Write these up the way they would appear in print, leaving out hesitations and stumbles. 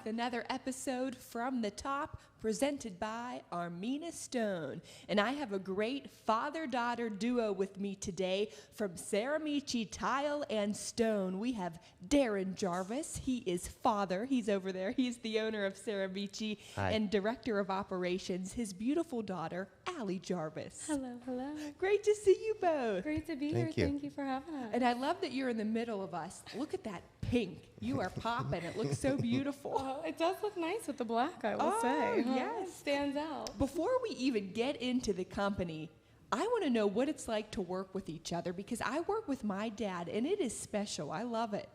Another episode from the top presented by Ceramiche Stone. And I have a great father-daughter duo with me today from Ceramiche Tile and Stone. We have Darren Jarvis. He is father. He's over there. He's the owner of Ceramiche and director of operations. His beautiful daughter, Ally Jarvis. Hello, hello. Great to see you both. Great to be here. Thank you for having us. And I love that you're in the middle of us. Look at that pink. You are popping. It looks so beautiful. Oh, it does look nice with the black, I will say. Yes. It stands out. Before we even get into the company, I want to know what it's like to work with each other, because I work with my dad, and it is special. I love it.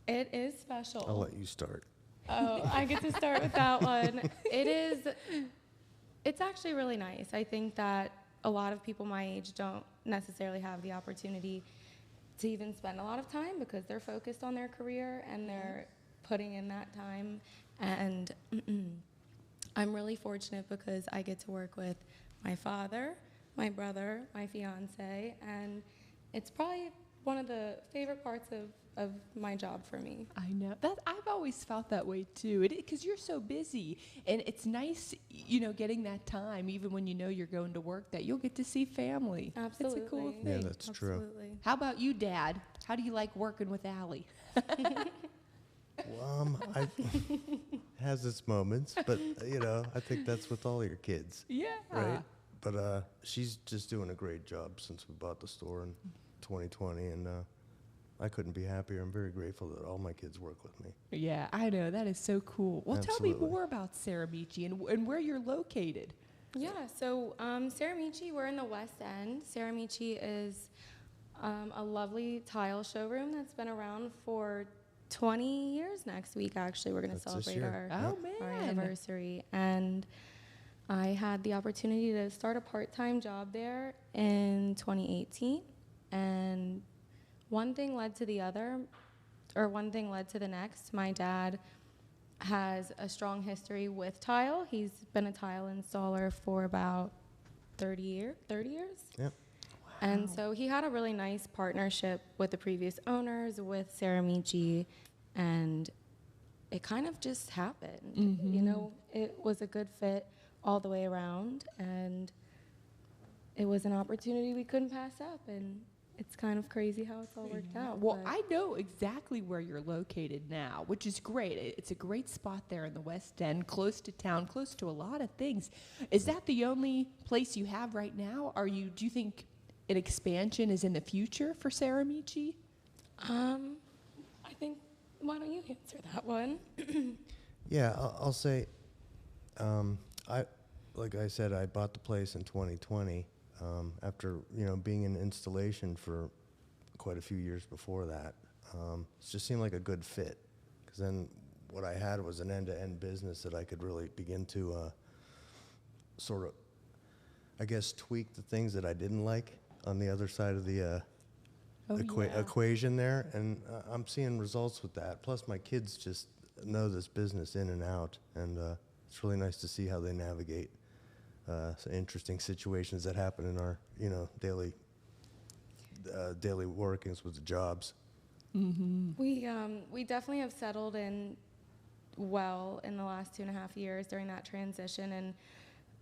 It is special. I'll let you start. Oh, I get to start with that one. It's actually really nice. I think that a lot of people my age don't necessarily have the opportunity to even spend a lot of time because they're focused on their career and they're putting in that time. And I'm really fortunate because I get to work with my father, my brother, my fiance, and it's probably one of the favorite parts of my job for me. I know that. I've always felt that way too, because you're so busy, and it's nice, getting that time, even when you know you're going to work, that you'll get to see family. Absolutely. It's a cool thing. Yeah, that's Absolutely. true. How about you, Dad? How do you like working with Ally? It has its moments, but I think that's with all your kids. Yeah. Right. But she's just doing a great job since we bought the store in 2020, and I couldn't be happier. I'm very grateful that all my kids work with me. Yeah, I know. That is so cool. Well, Absolutely. Tell me more about Ceramiche and where you're located. Yeah, so Ceramiche, we're in the West End. Ceramiche is a lovely tile showroom that's been around for 20 years next week, actually. We're going to celebrate our anniversary. And I had the opportunity to start a part-time job there in 2018. And one thing led to the other, or one thing led to the next. My dad has a strong history with tile. He's been a tile installer for about 30 years. Yep. Wow. And so he had a really nice partnership with the previous owners, with Ceramiche, and it kind of just happened. Mm-hmm. It was a good fit all the way around, and it was an opportunity we couldn't pass up, and it's kind of crazy how it's all worked out. Well, I know exactly where you're located now, which is great. It's a great spot there in the West End, close to town, close to a lot of things. Is that the only place you have right now? Do you think an expansion is in the future for Ceramiche? I think, why don't you answer that one? Yeah, I'll say, like I said, I bought the place in 2020 after being in installation for quite a few years before that. It just seemed like a good fit, because then what I had was an end-to-end business that I could really begin to sort of, I guess, tweak the things that I didn't like on the other side of the equation there, and I'm seeing results with that. Plus, my kids just know this business in and out, and it's really nice to see how they navigate some interesting situations that happen in our, daily workings with the jobs. Mm-hmm. We definitely have settled in well in the last 2.5 years during that transition, and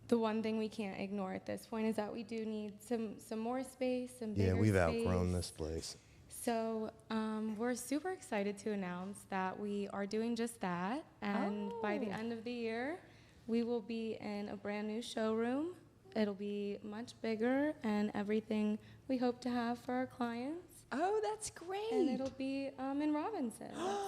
the one thing we can't ignore at this point is that we do need some more space, some bigger space. Yeah, we've outgrown this place. So we're super excited to announce that we are doing just that, and by the end of the year, we will be in a brand new showroom. It'll be much bigger and everything we hope to have for our clients. Oh, that's great. And it'll be in Robinson.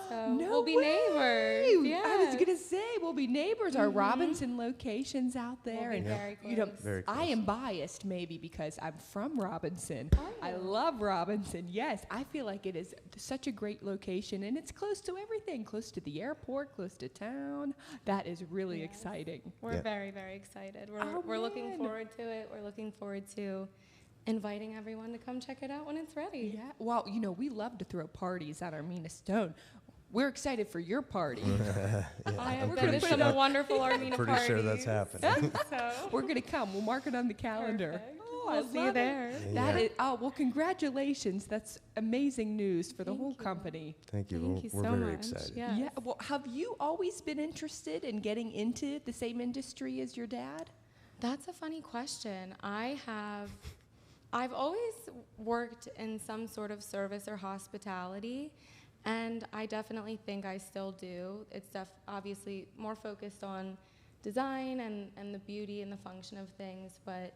So No we'll be way. neighbors. Yeah. I was gonna say we'll be neighbors. Our Robinson locations out there, We'll be and very you know, close. Very I close. am biased maybe because I'm from Robinson. Are I you? love Robinson. Yes, I feel like it is such a great location, and it's close to everything, close to the airport, close to town. That is really Yes. exciting. We're Yeah. very, very excited. Oh, We're looking man. forward to it. We're looking forward to inviting everyone to come check it out when it's ready. Yeah. Well, you know, we love to throw parties at Armina Stone. We're excited for your party. I We're have been gonna to put some it up. wonderful Armina Pretty parties. sure that's happening. So We're gonna come. We'll mark it on the calendar. Perfect. Oh, We'll see you there. That Yeah. is, oh, well, congratulations. That's amazing news for the Thank whole you. company. Thank you. Thank you We're so very much. excited. Yes. Yeah. Well, have you always been interested in getting into the same industry as your dad? That's a funny question. I've always worked in some sort of service or hospitality, and I definitely think I still do. It's obviously more focused on design and the beauty and the function of things, but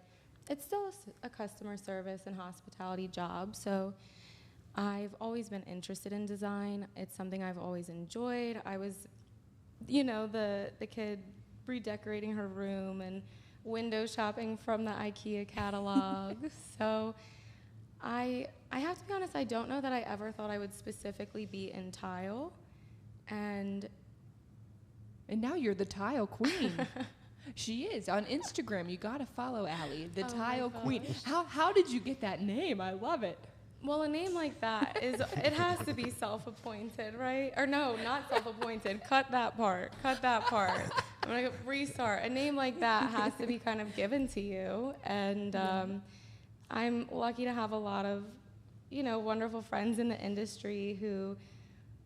it's still a customer service and hospitality job. So I've always been interested in design. It's something I've always enjoyed. I was, the kid redecorating her room and window shopping from the IKEA catalog. So I have to be honest, I don't know that I ever thought I would specifically be in tile. And now you're the tile queen. She is. On Instagram, you got to follow Ally, the Oh my tile queen. gosh. How did you get that name? I love it. well, a name like that it has to be self-appointed, right? Or no, not self-appointed. Cut that part. I'm gonna restart. A name like that has to be kind of given to you, and I'm lucky to have a lot of, wonderful friends in the industry who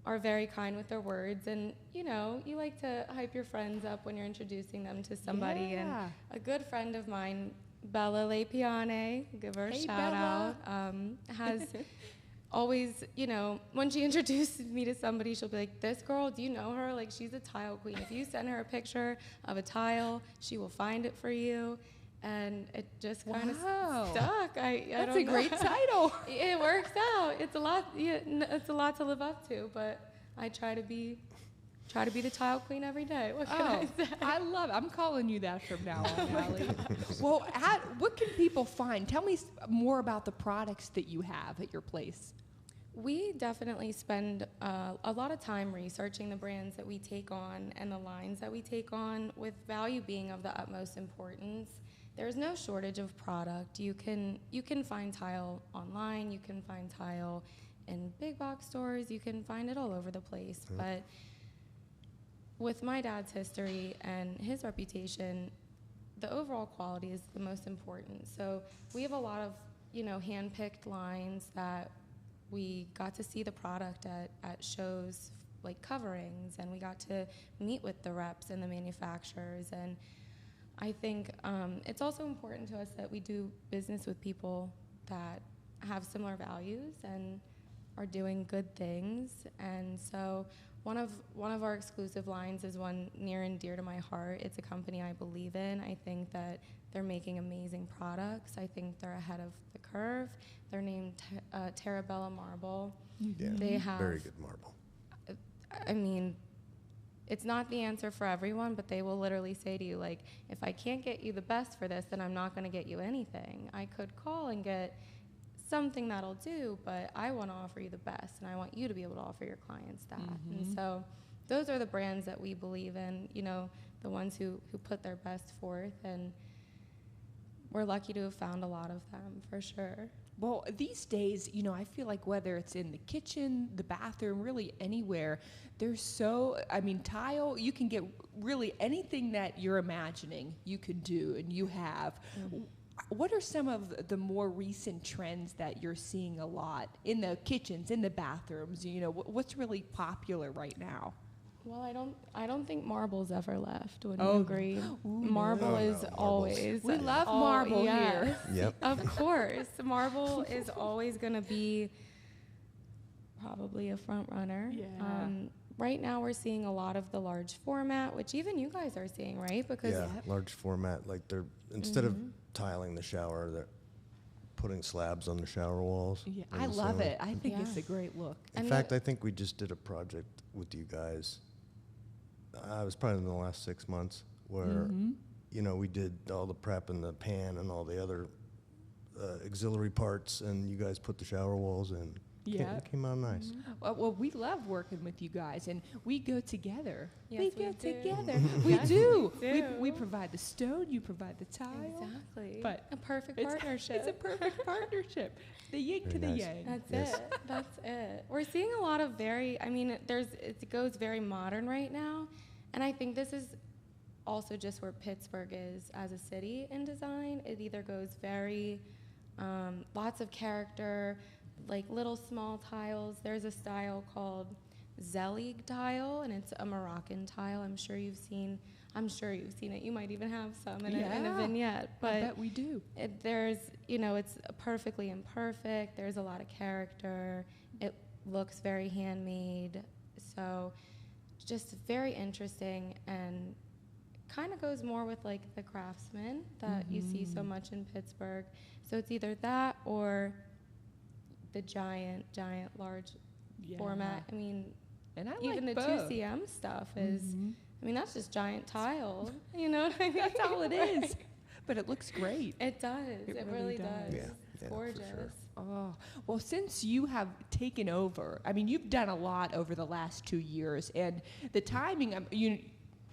are very kind with their words, and you like to hype your friends up when you're introducing them to somebody. Yeah. And a good friend of mine, Bella Lepiane, give her a Hey, shout Bella. out, has always, when she introduces me to somebody, she'll be like, this girl, do you know her? Like, she's a tile queen. If you send her a picture of a tile, she will find it for you. And it just kind of Wow. stuck. I That's don't a know. great title. It works out. It's a lot. Yeah, it's a lot to live up to. But I try to be the tile queen every day. What can I say? I love it. I'm calling you that from now on, Ally. Well, what can people find? Tell me more about the products that you have at your place. We definitely spend a lot of time researching the brands that we take on and the lines that we take on, with value being of the utmost importance. There's no shortage of product. You can find tile online. You can find tile in big box stores. You can find it all over the place. Mm. But with my dad's history and his reputation, the overall quality is the most important. So we have a lot of, hand-picked lines that we got to see the product at shows like coverings, and we got to meet with the reps and the manufacturers. And I think it's also important to us that we do business with people that have similar values and are doing good things. And so one of our exclusive lines is one near and dear to my heart. It's a company I believe in. I think that they're making amazing products. I think they're ahead of the curve. They're named Terrabella Marble. Yeah. They have Very good marble. I mean, it's not the answer for everyone, but they will literally say to you, like, if I can't get you the best for this, then I'm not going to get you anything. I could call and get something that'll do, but I want to offer you the best, and I want you to be able to offer your clients that. And so those are the brands that we believe in, the ones who put their best forth, and we're lucky to have found a lot of them, for sure. Well, these days, I feel like whether it's in the kitchen, the bathroom, really anywhere, tile, you can get really anything that you're imagining you can do, and you have. What are some of the more recent trends that you're seeing a lot in the kitchens, in the bathrooms? What's really popular right now? Well, I don't think marble's ever left. Would Oh. you agree? Marble No, is marbles. always. We love marble here. Yep. Of course, marble is always going to be probably a front runner. Yeah. Right now, we're seeing a lot of the large format, which even you guys are seeing, right? Because Yeah, large format. Like they're instead of tiling the shower, they're putting slabs on the shower walls. Yeah, and I the love ceiling. it. I think it's Yeah. a great look. In And fact, I think we just did a project with you guys. I was probably in the last 6 months where, Mm-hmm. you know, we did all the prep and the pan and all the other auxiliary parts, and you guys put the shower walls in. Yeah. It came out nice. Well, we love working with you guys, and we go together. Yes, we we go do. together. We Yes, do. we We do. provide the stone, you provide the tile. Exactly. But a perfect It's, partnership. it's a perfect partnership. The yin Very to the nice. yang. That's Yes. it. That's it. We're seeing a lot of it goes very modern right now, and I think this is also just where Pittsburgh is as a city in design. It either goes very lots of character, like little small tiles. There's a style called Zelig tile, and it's a Moroccan tile. I'm sure you've seen it. You might even have some in a Yeah. vignette. But I bet we do. it's perfectly imperfect. There's a lot of character. It looks very handmade. So just very interesting, and kind of goes more with like the craftsman that you see so much in Pittsburgh. So it's either that or the giant, large format. I mean, And I even like the both. 2cm stuff is, Mhm. I mean, that's just giant tile. You know what I mean? That's all it Right. is. But it looks great. It does. It It, really really does. does. Yeah, It's yeah, for gorgeous. sure. Oh, well, since you have taken over, I mean, you've done a lot over the last 2 years, and the timing,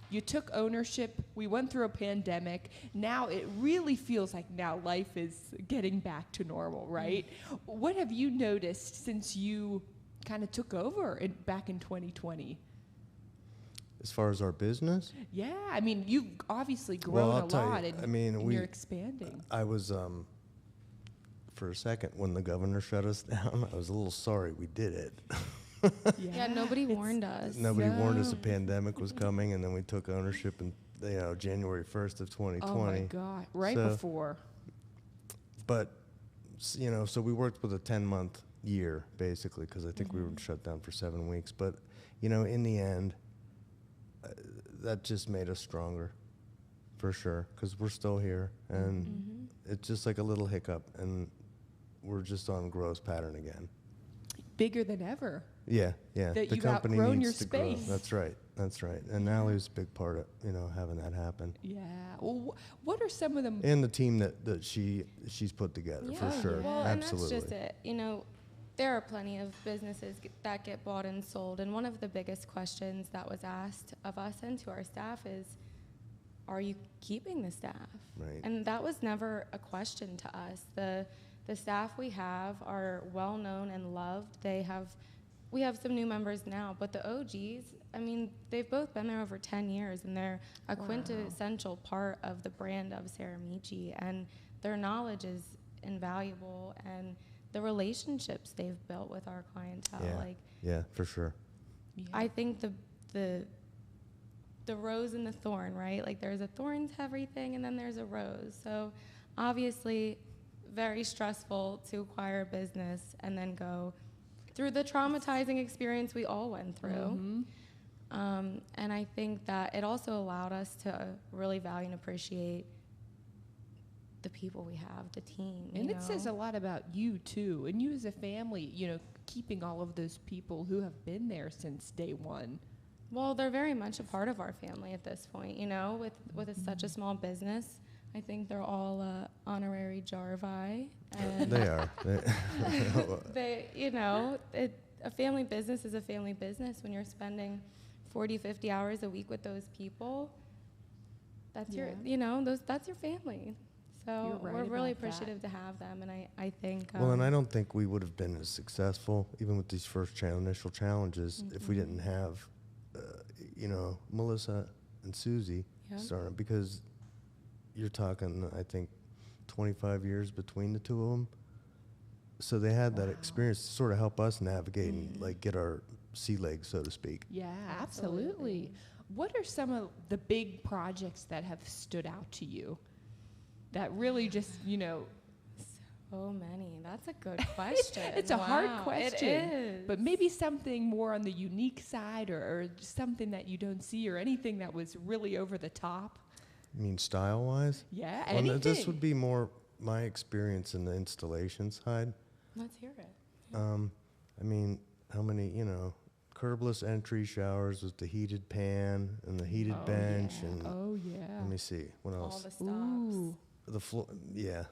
you took ownership. We went through a pandemic. Now it really feels like now life is getting back to normal, right? What have you noticed since you kind of took over back in 2020? As far as our business, Yeah, I mean, you've obviously Well, grown I'll a tell you, lot, and, I mean, and we- you're expanding. I was, for a second, when the governor shut us down, I was a little sorry we did it. Yeah, nobody it's- warned us. Nobody warned us a No. pandemic was coming, and then we took ownership in, January 1st of 2020. Oh my God! Right So- before. But, so we worked with a 10-month year, basically, because I think we were Mm-hmm. shut down for 7 weeks. But, in the end, that just made us stronger, for sure, because we're still here. And Mm-hmm. it's just like a little hiccup, and we're just on growth pattern again. Bigger than ever. Yeah. That The you've company outgrown needs your to grow. space. That's right. And Ally's a big part of, having that happen. Yeah. Well, what are some of them? And the team that she's put together, for Yeah, sure. Well, Absolutely. and that's just it. There are plenty of businesses that get bought and sold, and one of the biggest questions that was asked of us and to our staff is, are you keeping the staff? Right. And that was never a question to us. The staff we have are well known and loved. We have some new members now, but the OGs, I mean, they've both been there over 10 years, and they're a Wow. quintessential part of the brand of Ceramiche, and their knowledge is invaluable, and the relationships they've built with our clientele. Yeah. Like, Yeah, for sure. Yeah. I think the rose and the thorn, right? Like, there's a thorn to everything, and then there's a rose. So obviously very stressful to acquire a business and then go through the traumatizing experience we all went through. Mhm. And I think that it also allowed us to really value and appreciate the people we have, the team. And you it says a know? lot about you too, and you as a family. Keeping all of those people who have been there since day one. Well, they're very much a part of our family at this point, with such a small business. I think they're all honorary Jarvi. And They are. a family business is a family business. When you're spending 40, 50 hours a week with those people, that's that's your family. So You're we're right really about that. appreciative to have them, and I think. Well, and I don't think we would have been as successful, even with these first initial challenges, if we didn't have, Melissa and Susie Yeah. starting, because you're talking, I think, 25 years between the two of them. So they had that experience to sort of help us navigate and like get our sea legs, so to speak. Yeah, absolutely. What are some of the big projects that have stood out to you? That really just, So many. That's a good question. it's a hard Wow, question. It is. But maybe something more on the unique side, or just something that you don't see, or anything that was really over the top. I mean, style-wise? Yeah, Well, anything. this would be more my experience in the installation side, Let's hear it. I mean, how many, curbless entry showers with the heated pan and the heated bench and let me see, what All else? the stops. Ooh. The floor, yeah.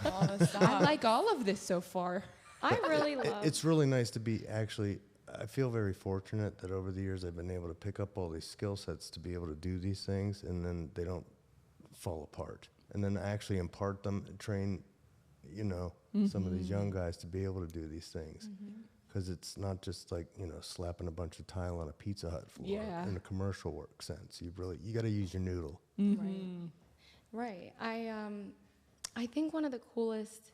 All the stops. I like all of this so far. I really love. It's really nice to be actually, I feel very fortunate that over the years I've been able to pick up all these skill sets to be able to do these things, and then they don't fall apart. And then actually impart them and train, some of these young guys to be able to do these things. Because it's not just like, slapping a bunch of tile on a Pizza Hut floor Yeah. in a commercial work sense. You got to use your noodle. Right. I think one of the coolest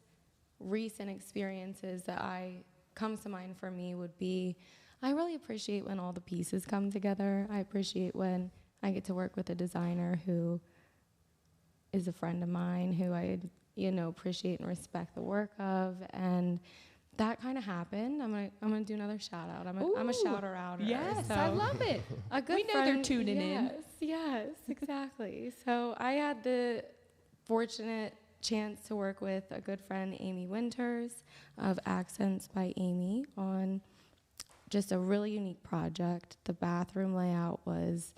recent experiences that comes to mind for me would be, I really appreciate when all the pieces come together. I appreciate when I get to work with a designer who is a friend of mine, who I, appreciate and respect the work of, and that kind of happened. I'm gonna do another shout out. I'm a shouter outer. Yes, so I love it. a good We know friend, they're tuning in. Yes, exactly. So I had the fortunate chance to work with a good friend, Amy Winters, of Accents by Amy, on just a really unique project. The bathroom layout was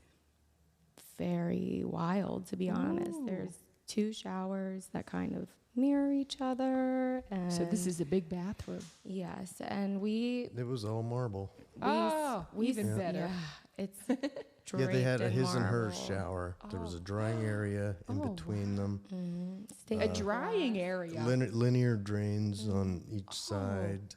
very wild, to be honest. There's 2 showers that kind of mirror each other. And So this is a big bathroom. yes, and we It was all marble. Even better. Yeah, it's Yeah, they had a draped in his and hers marble. shower. There was a drying area in between them. A drying area. Linear drains on each side.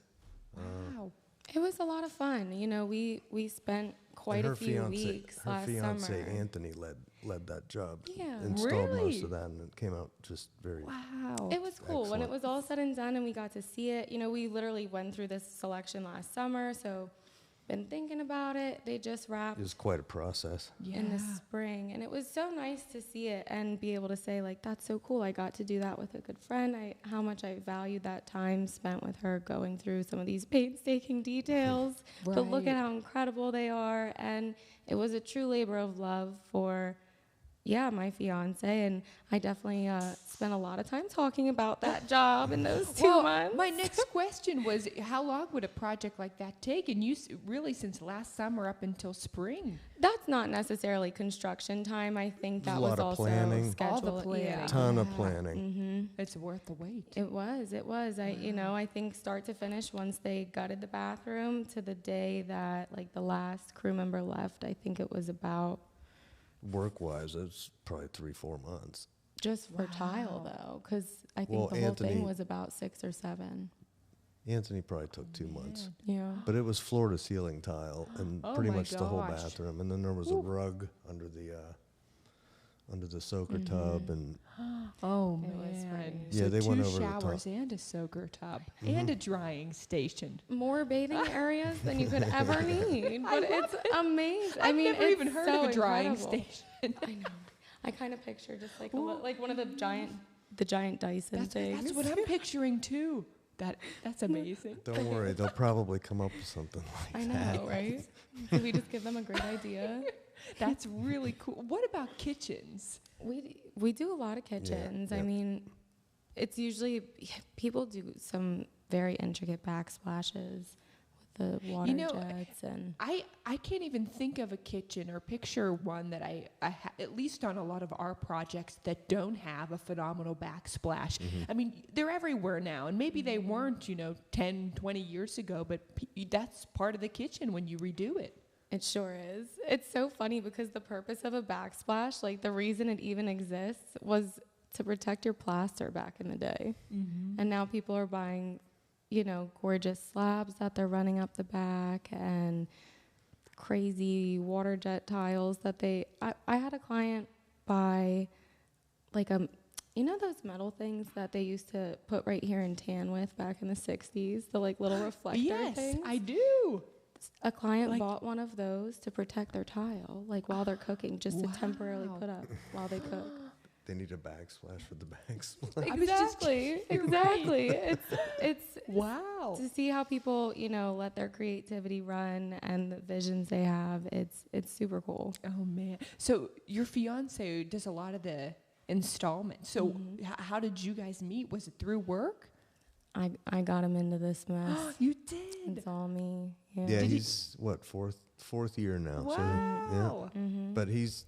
Wow. It was a lot of fun. We spent quite And a few weeks her last fiance summer. Anthony led that job. Yeah. Installed most Really? of that, and it came out just very. Wow. It was cool when it Excellent. was all said and done and we got to see it. We literally went through this selection last summer, so been thinking about it. They just wrapped It was quite a process. in the spring, and it was so nice to see it and be able to say, like, that's so cool. I got to do that with a good friend. How much I valued that time spent with her going through some of these painstaking details. But look Right. at how incredible they are, and it was a true labor of love for my fiance, and I definitely spent a lot of time talking about that job in those 2 months. My next question was, how long would a project like that take? And really since last summer up until spring. That's not necessarily construction time. I think There's that a lot was of also planning. scheduled. All the planning. Yeah. Ton of planning. It's worth the wait. It was. I think start to finish, once they gutted the bathroom to the day that the last crew member left, I think it was about Work-wise, it's probably 3-4 months. just for tile though, because I think Well, the whole thing Anthony- was about 6 or 7. Anthony probably took 2 months. Yeah. But it was floor to ceiling tile and Oh pretty my much the whole gosh. bathroom. And then there was a rug under the soaker tub, and Oh, It was man. pretty- Yeah, So they went 2 over the top. showers and a soaker tub and a drying station. More bathing areas than you could ever need, but it's amazing. I've I mean, never it's even heard so of a drying incredible. station. I know. I kind of picture just like one of the giant Dyson things. That's what I'm picturing too. That's amazing. don't worry, they'll probably come up with something like I that. know, right? Did we just give them a great idea? That's really cool. What about kitchens? We do a lot of kitchens. I yeah. mean, it's usually people do some very intricate backsplashes with the water jets and. I can't even think of a kitchen or picture one that at least on a lot of our projects, that don't have a phenomenal backsplash. I mean, they're everywhere now, and maybe they weren't, 10, 20 years ago, but that's part of the kitchen when you redo it. It sure is. It's so funny because the purpose of a backsplash, the reason it even exists, was to protect your plaster back in the day. And now people are buying, gorgeous slabs that they're running up the back and crazy water jet tiles that I had a client buy those metal things that they used to put right here in tan with back in the 60s, the little reflector Yes, things? I do. A client bought one of those to protect their tile, while they're cooking, just to temporarily Wow. put up while they cook. They need a backsplash for the backsplash. I was just Exactly, You're exactly. It's Wow. to see how people, let their creativity run and the visions they have. It's super cool. Oh man. So your fiance does a lot of the installment. So how did you guys meet? Was it through work? I got him into this mess. You did. It's all me. Yeah. Yeah, Did he's fourth year now. Wow. So yeah, but he's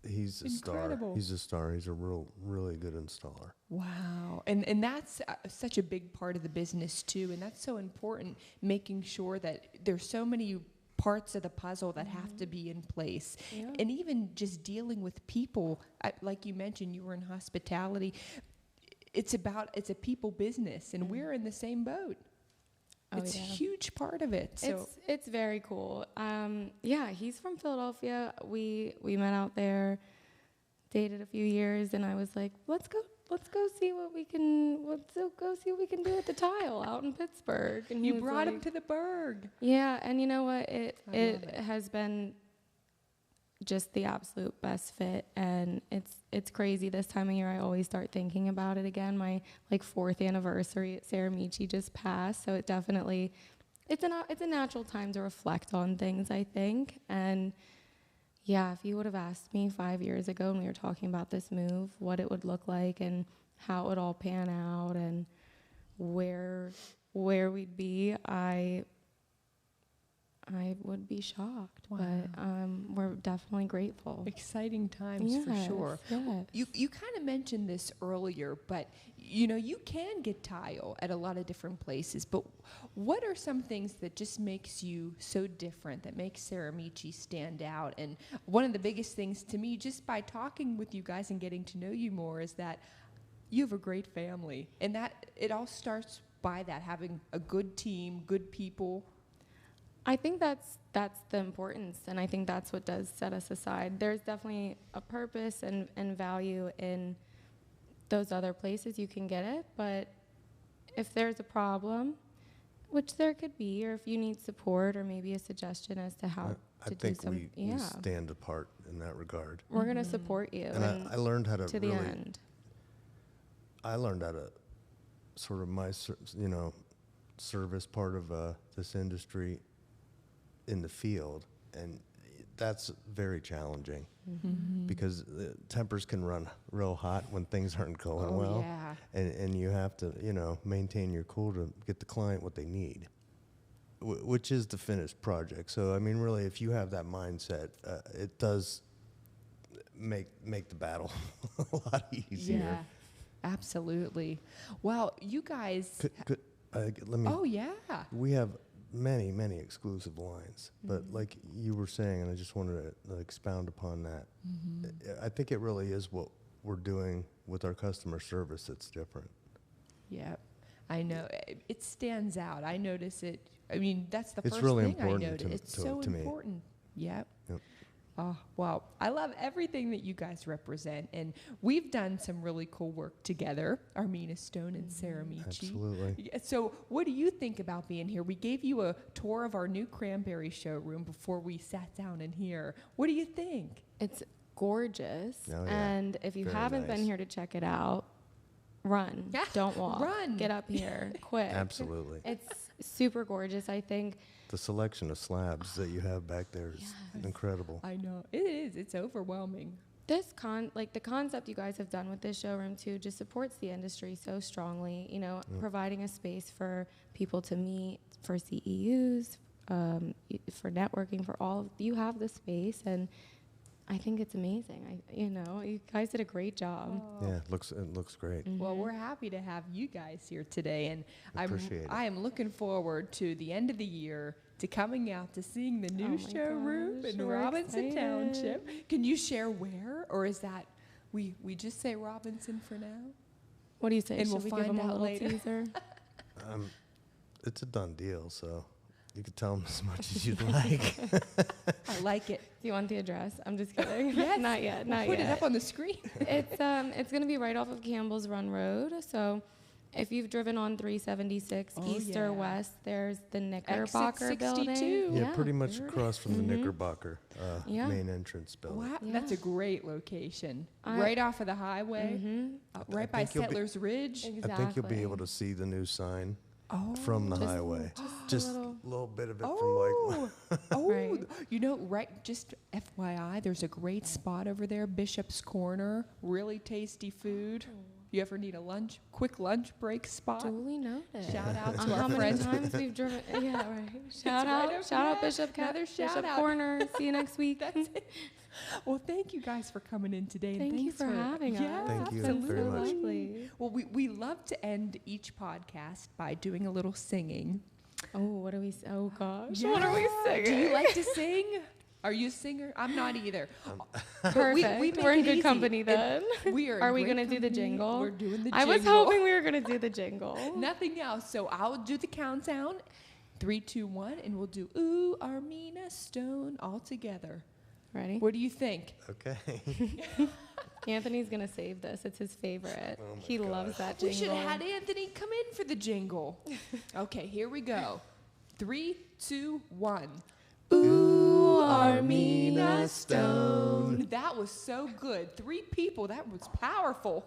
a Incredible. star. He's a star. He's a really good installer. Wow. And that's such a big part of the business too. And that's so important, making sure that there's so many parts of the puzzle that have to be in place. Yeah. And even just dealing with people, like you mentioned, you were in hospitality. It's a people business, and we're in the same boat. Oh, It's a yeah. huge part of it. So It's very cool. Yeah, he's from Philadelphia. We met out there, dated a few years, and I was like, let's go see what we can do with the tile out in Pittsburgh. And he you was brought him like- to the Berg. Yeah, and you know what? I love It it. has been just the absolute best fit, and it's crazy. This time of year, I always start thinking about it again. My 4th anniversary at Ceramiche just passed, so it definitely it's a natural time to reflect on things, I think. And yeah, if you would have asked me 5 years ago when we were talking about this move, what it would look like and how it would all pan out and where we'd be, I would be shocked. Wow. But we're definitely grateful. Exciting times for sure. Yes. You kind of mentioned this earlier, but you can get tile at a lot of different places. But what are some things that just makes you so different, that makes Ceramiche stand out? And one of the biggest things to me, just by talking with you guys and getting to know you more, is that you have a great family, and that it all starts by that, having a good team, good people. I think that's the importance, and I think that's what does set us aside. There's definitely a purpose and value in those other places you can get it, but if there's a problem, which there could be, or if you need support or maybe a suggestion as to how I to do think some, we stand apart in that regard. we're gonna support you And I learned how to to really. the end. I learned how to sort of my service part of this industry in the field, and that's very challenging because tempers can run real hot when things aren't going well, Yeah. and you have to maintain your cool to get the client what they need, which is the finished project. So I mean, really, if you have that mindset, it does make the battle a lot easier. Yeah, absolutely. Well, you guys. Let me. Oh yeah. We have many exclusive lines, but like you were saying, and I just wanted to expound upon that. I think it really is what we're doing with our customer service that's different. Yeah, I know. It stands out. I notice it. I mean, that's the It's first really thing I important noticed. It's so to me. important. Yep. Yep. Oh, wow. I love everything that you guys represent. And we've done some really cool work together, Armina Stone and Ceramiche. Absolutely. Yeah, so what do you think about being here? We gave you a tour of our new cranberry showroom before we sat down in here. What do you think? It's gorgeous, Oh, yeah. and if you Very haven't nice. been here to check it out, run. Yeah, Don't walk. run. Get up here quick. Absolutely. It's super gorgeous. I think The selection of slabs that you have back there is incredible. I know. It is. It's overwhelming. this the concept you guys have done with this showroom too just supports the industry so strongly. Providing a space for people to meet, for CEUs, for networking, for all. You have the space, and I think it's amazing. You guys did a great job. Yeah, it looks great. Well, we're happy to have you guys here today, and Appreciate it. I am looking forward to the end of the year, to coming out to seeing the new Oh my showroom gosh, in we're Robinson excited. Township. Can you share where, or is that we just say Robinson for now? What do you say? And Should we'll we find give them a out little later. teaser? It's a done deal, so you can tell them as much as you'd like. I like it. Do you want the address? I'm just kidding. Yes. Not yet. Not Put yet. it up on the screen. It's going to be right off of Campbell's Run Road. So if you've driven on 376 Oh, east yeah. or west, there's the Knickerbocker Exit building. 62. Yeah, pretty much there it across from the Knickerbocker Yeah. main entrance building. Wow, Yeah. that's a great location. I- Right off of the highway, right by think you'll be- Settlers Ridge. I think you'll be able to see the new sign from the just- highway. just a Just little- little bit of it Oh, oh, Right. you know, right, just FYI, there's a great spot over there, Bishop's Corner, really tasty food. You ever need a quick lunch break spot? Duly noted. Shout out to How our many friends. times we've driven? Yeah, right. Shout right out, over shout out there. Bishop Another shout Bishop out. Corner. See you next week. That's it. Well, thank you guys for coming in today. And Thank you thanks for having us. Yeah, Thank you It's been very so much. lovely. Well, we love to end each podcast by doing a little singing. Oh, what do we? Oh gosh, Yeah. what are we singing? Do you like to sing? Are you a singer? I'm not either. Perfect. make We're in it good easy. company then. We are. Are we going to do the jingle? We're doing the jingle. I was hoping we were gonna do the jingle. Nothing else. So I'll do the countdown. 3, 2, 1, and we'll do Ooh, Armina Stone all together. Ready? What do you think? Okay. Anthony's gonna save this. It's his favorite. Oh my He loves that We jingle. should have had Anthony come in for the jingle. Okay, here we go. 3, 2, 1. Ooh, Armina Stone. That was so good. 3 people. That was powerful.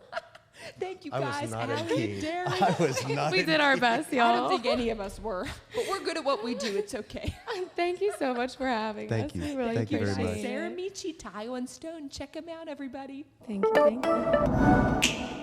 Thank you I guys. was not Ally, in key. Darren. I was not We in did our best, I y'all. don't think any of us were, but we're good at what we do. It's okay. Thank you so much for having Thank us. you. We really Thank you very appreciate much. it. Ceramiche Tile and Stone. Check them out, everybody. Thank you. Thank you.